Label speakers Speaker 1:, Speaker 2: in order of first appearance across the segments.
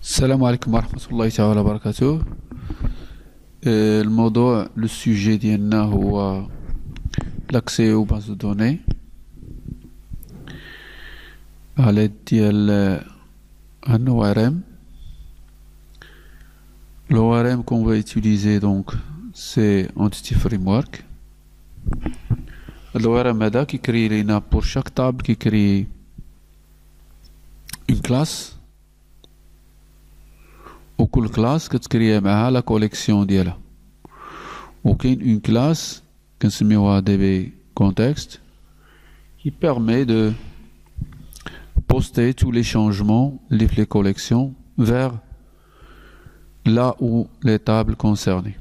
Speaker 1: السلام عليكم ورحمة الله تعالى وبركاته. الموضوع لو سوجي ديالنا هو l'accès aux bases de données à l'aide ديال un ORM. L'ORM qu'on va utiliser donc c'est Entity Framework. l'ORM هذا كيكري لينا pour chaque table كيكري une classe. وكل كلاس كتكريا معها لا كوليكسيون ديالها، وكاين اون كلاس كنسميوها DB context qui permet de poster tous les changements les collections vers là où les tables concernées.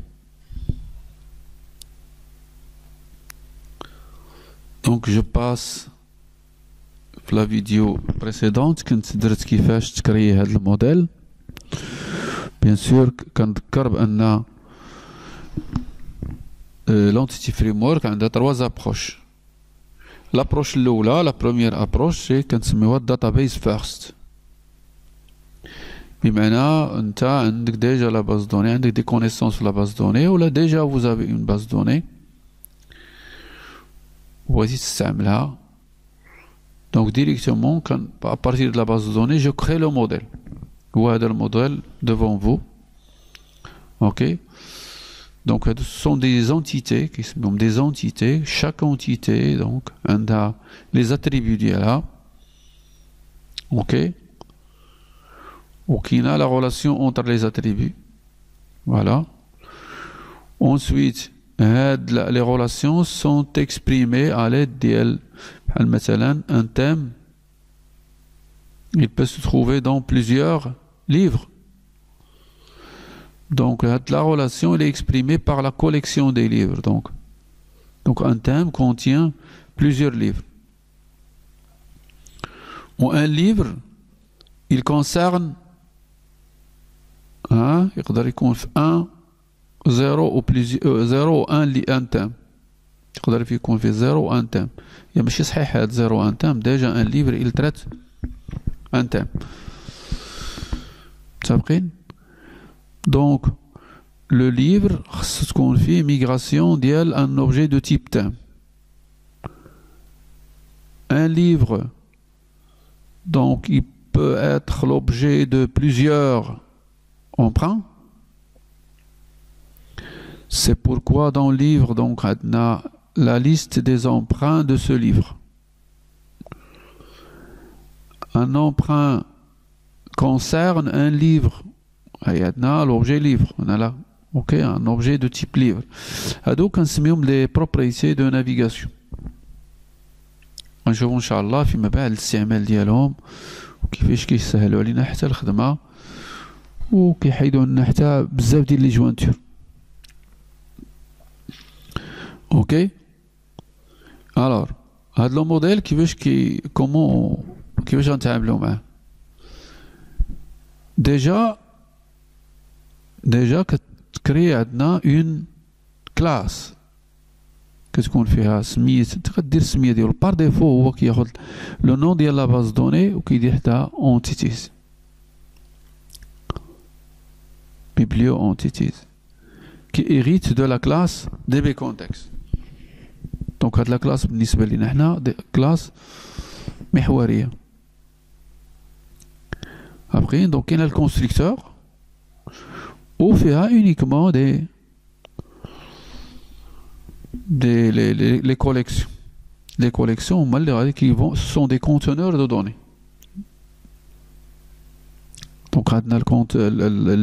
Speaker 1: Donc je passe la vidéo précédente كنت درت كيفاش تكري هذا الموديل. Bien sûr, كنذكر بأن l'entity framework عندها trois approches. L'approche الأولى, la première approche, c'est كنسميوها database first. بمعنى أنت عندك déjà la base de données, عندك des connaissances sur la base de données, ولا déjà vous avez une base de données وبغيتي تستعملها. Donc directement, à partir de la base de données, je crée le modèle. Voilà le modèle devant vous. Ok. Donc, ce sont des entités qui sont des entités. Chaque entité, donc, a les attributs d'IA. Ok. Ou qui a la relation entre les attributs. Voilà. Ensuite, les relations sont exprimées à l'aide d'IA. Un thème, il peut se trouver dans plusieurs livres. Donc la relation elle est exprimée par la collection des livres. Donc un thème contient plusieurs livres. Ou un livre, il concerne un 0 ou plusieurs 0 un thème. يقدر يكون في 0 un thème. يا ماشي صحيح هاد 0 un thème. Déjà un livre il traite un thème. Donc, le livre, ce qu'on fait, migration d'un objet de type thème. Un livre, donc, il peut être l'objet de plusieurs emprunts. C'est pourquoi dans le livre, donc, on a la liste des emprunts de ce livre. Un emprunt concerne un livre. Il y a l'objet livre. On a là, ok, un objet de type livre. Donc, on se met les propriétés de navigation. نشوفوا إن شاء الله فيما بعد الاستعمال ديالهم وكيفاش كيسهلوا علينا حتى الخدمة وكيحيدوا لنا حتى بزاف ديال لي جوانتور. اوكي. alors هذا لو موديل كيفاش كيفاش غنتعاملوا معاه. déjà كتكري عندنا اون كلاس كتكون فيها سميت تقدر السميه ديالو بار ديفو هو كياخذ لو نون ديال لا باز دوني وكيدير حدا اونتيتيز biblio entities qui hérite de la classe DB context. donc هاد لا كلاس بالنسبه لينا حنا كلاس محوريه. après donc كاين الكونستركتور وفيها uniquement les collections. Les collections sont des conteneurs de données. Donc on a le compte,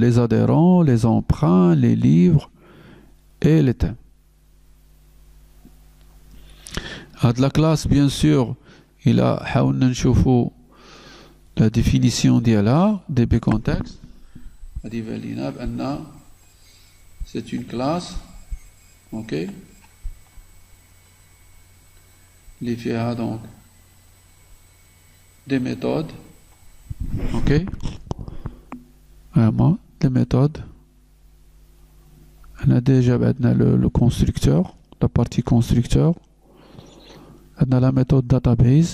Speaker 1: les adhérents, les emprunts, les livres et les thèmes. La classe, bien sûr, il a la définition d'IALA, DB context. C'est une classe, ok. Il y a donc des méthodes, ok. Vraiment, des méthodes. On a déjà le constructeur, la partie constructeur. On a la méthode database.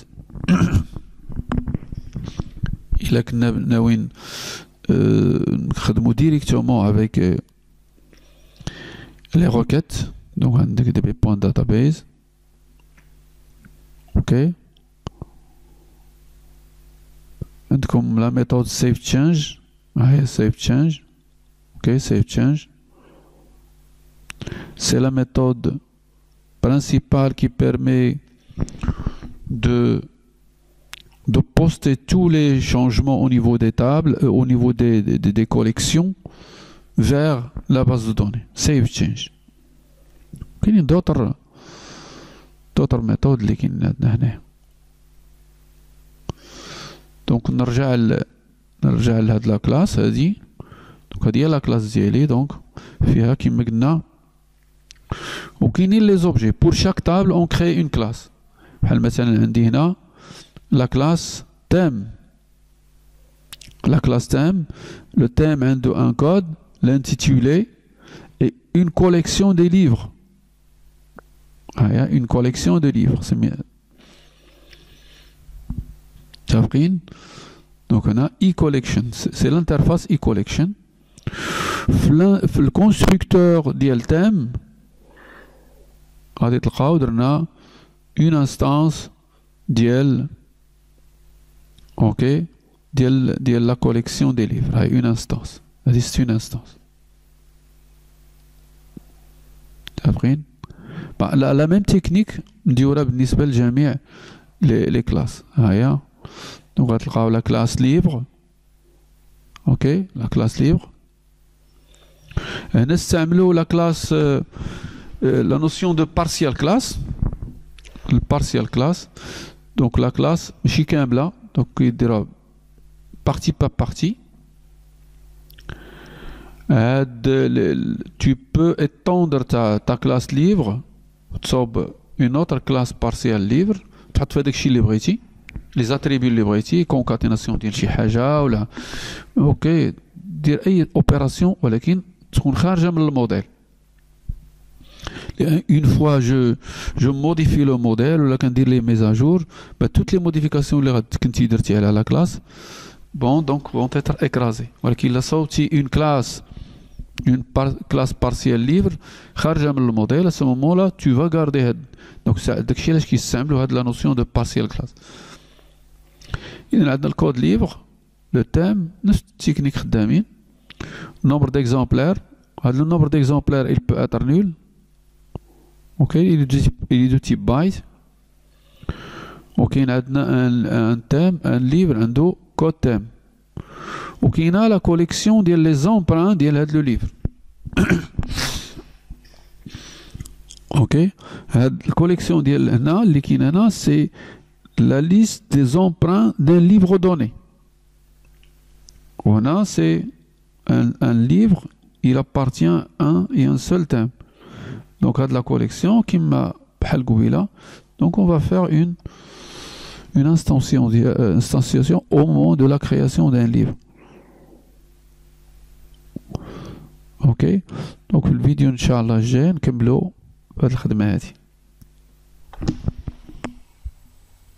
Speaker 1: Il a نخدمو directement avec les requêtes. Donc عندك des points database. Ok. عندكم la méthode save change. Save change. Ok, save change. C'est la méthode principale qui permet de poster tous les changements au niveau des tables, au niveau des collections vers la base de données. Save change. Il y a d'autres méthodes اللي كاين عندنا هنا. دونك نرجع لهاد لا كلاس هادي. دونك هادي هي لا كلاس ديالي. دونك فيها كيما قلنا وكاينين لي زوبجي. pour chaque table on crée une classe. بحال مثلا عندي هنا la classe thème. La classe thème, le thème a un code, l'intitulé et une collection des livres. Une collection de livres. Donc on a e-collection. C'est l'interface e-collection. Le constructeur ديال thème غادي تلقاو درنا une instance ديال ok ديال la collection des livres. Une instance. C'est une instance. La même technique نديرها بالنسبة لجميع les classes. Donc غتلقاو la classe libre. Ok, la classe libre. نستعملوا la classe la notion de partial class. Le partial class. Donc la classe ماشي كاملة. Donc يديرها partie par partie. Tu peux étendre ta classe libre. تصوب une autre classe partielle libre. تحط في هذاك الشيء اللي بغيتي. les attributs اللي بغيتي. concaténation ديال شي حاجة ولا اوكي. دير اي اوبيراسيون ولكن تكون خارجة من الموديل. Une fois je modifie le modèle ou là quand dire les mises à jour, toutes les modifications que tu as à la classe, bon donc vont être écrasées. Voilà qu'il a sorti une classe partielle libre, chargée le modèle. À ce moment-là, tu vas garder. Donc c'est ce qui semble la notion de partielle classe. Il y a le code libre, le thème, la technique d'amis, nombre d'exemplaires. Le nombre d'exemplaires il peut être nul. Ok, il est de type byte. Ok, il y a un thème, un livre, un code thème. Ok, il y a la collection des emprunts de le livre. Ok, la collection c'est la liste des emprunts d'un livre donné. On a c'est un livre, il appartient à un et un seul thème. Donc, à de la collection qui m'a donc, on va faire une instantiation au moment de la création d'un livre. Ok. Donc, le vidéo, Inch'Allah, j'ai un câble.